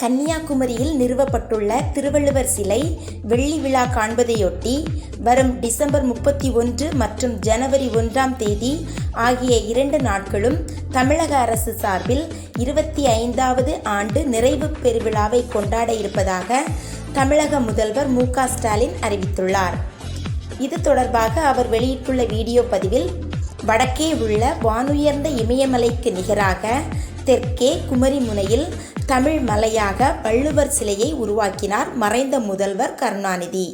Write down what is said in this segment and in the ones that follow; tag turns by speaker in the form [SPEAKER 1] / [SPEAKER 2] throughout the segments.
[SPEAKER 1] கன்னியாகுமரியில் நிறுவப்பட்டுள்ள திருவள்ளுவர் சிலை வெள்ளி விழா காண்பதையொட்டி வரும் டிசம்பர் 31 மற்றும் ஜனவரி 1ஆம் தேதி ஆகிய 2 நாட்களும் தமிழக அரசு சார்பில் 25வது ஆண்டு நிறைவு பெருவிழாவை கொண்டாட இருப்பதாக தமிழக முதல்வர் மு.க.ஸ்டாலின் அறிவித்துள்ளார். இது தொடர்பாக அவர் வெளியிட்டுள்ள வீடியோ பதிவில், வடக்கே உள்ள வானுயர்ந்த இமயமலைக்கு நிகராக தெற்கே குமரி முனையில் தமிழ் மலையாக வள்ளுவர் சிலையை உருவாக்கினார் மறைந்த முதல்வர் கருணாநிதி.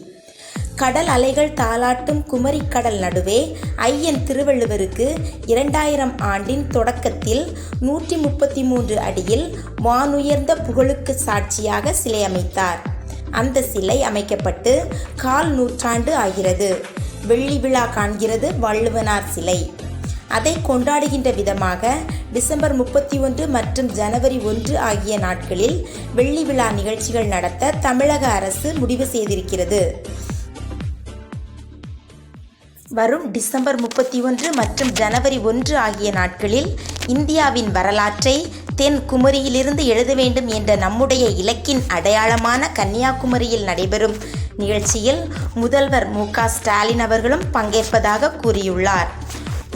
[SPEAKER 1] கடல் அலைகள் தாலாட்டும் குமரி கடல் நடுவே ஐயன் திருவள்ளுவருக்கு 2000 ஆண்டின் தொடக்கத்தில் 133 அடியில் வானுயர்ந்த புகழுக்கு சாட்சியாக சிலை அமைத்தார். அந்த சிலை அமைக்கப்பட்டு 1/4 நூற்றாண்டு ஆகிறது. வெள்ளி விழா காண்கிறது வள்ளுவனார் சிலை. அதை கொண்டாடுகின்ற விதமாக டிசம்பர் 31 மற்றும் ஜனவரி 1 ஆகிய நாட்களில் வெள்ளி விழா நிகழ்ச்சிகள் நடத்த தமிழக அரசு முடிவு செய்திருக்கிறது. வரும் டிசம்பர் 31 மற்றும் ஜனவரி 1 ஆகிய நாட்களில் இந்தியாவின் வரலாற்றை தென் குமரியிலிருந்து எழுத வேண்டும் என்ற நம்முடைய இலக்கின் அடையாளமான கன்னியாகுமரியில் நடைபெறும் நிகழ்ச்சியில் முதல்வர் மு.க.ஸ்டாலின் அவர்களும் பங்கேற்பதாக கூறியுள்ளார்.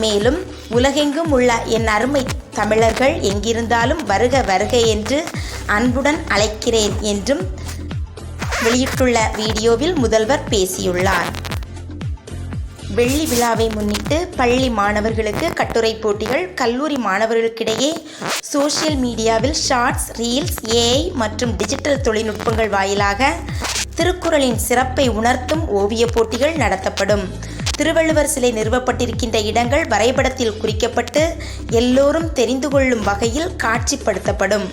[SPEAKER 1] மேலும் உலகெங்கும் உள்ள என் அருமை தமிழர்கள் எங்கிருந்தாலும் வருக வருக என்று அன்புடன் அழைக்கிறேன் என்றும் வெளியிட்டுள்ள வீடியோவில் முதல்வர் பேசியுள்ளார். வெள்ளி விழாவை முன்னிட்டு பள்ளி மாணவர்களுக்கு கட்டுரை போட்டிகள், கல்லூரி மாணவர்களுக்கிடையே சோஷியல் மீடியாவில் ஷார்ட்ஸ், ரீல்ஸ், ஏஐ மற்றும் டிஜிட்டல் தொழில்நுட்பங்கள் வாயிலாக திருக்குறளின் சிறப்பை உணர்த்தும் ஓவிய போட்டிகள் நடத்தப்படும். திருவள்ளுவர் சிலை நிறுவப்பட்டிருக்கின்ற இடங்கள் வரைபடத்தில் குறிக்கப்பட்டு எல்லோரும் தெரிந்து கொள்ளும் வகையில் காட்சிப்படுத்தப்படும்.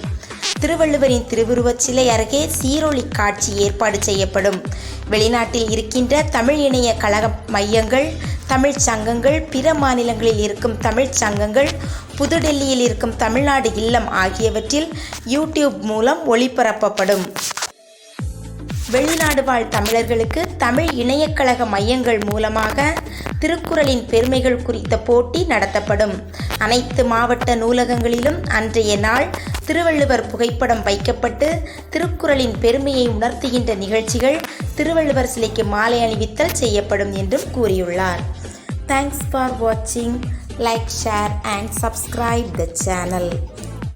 [SPEAKER 1] திருவள்ளுவரின் திருவுருவச் சிலை அருகே சீரொளி காட்சி ஏற்பாடு செய்யப்படும். வெளிநாட்டில் இருக்கின்ற தமிழ் இணைய கழக மையங்கள், தமிழ்ச் சங்கங்கள், பிற மாநிலங்களில் இருக்கும் தமிழ்ச் சங்கங்கள், புதுடெல்லியில் இருக்கும் தமிழ்நாடு இல்லம் ஆகியவற்றில் யூடியூப் மூலம் ஒளிபரப்பப்படும். வெளிநாடு வாழ் தமிழர்களுக்கு தமிழ் இணையக்கழக மையங்கள் மூலமாக திருக்குறளின் பெருமைகள் குறித்த போட்டி நடத்தப்படும். அனைத்து மாவட்ட நூலகங்களிலும் அன்றைய நாள் திருவள்ளுவர் புகைப்படம் வைக்கப்பட்டு திருக்குறளின் பெருமையை உணர்த்துகின்ற நிகழ்ச்சிகள், திருவள்ளுவர் சிலைக்கு மாலை அணிவித்தல் செய்யப்படும் என்றும் கூறியுள்ளார். Thanks for watching. Like, share and subscribe the channel.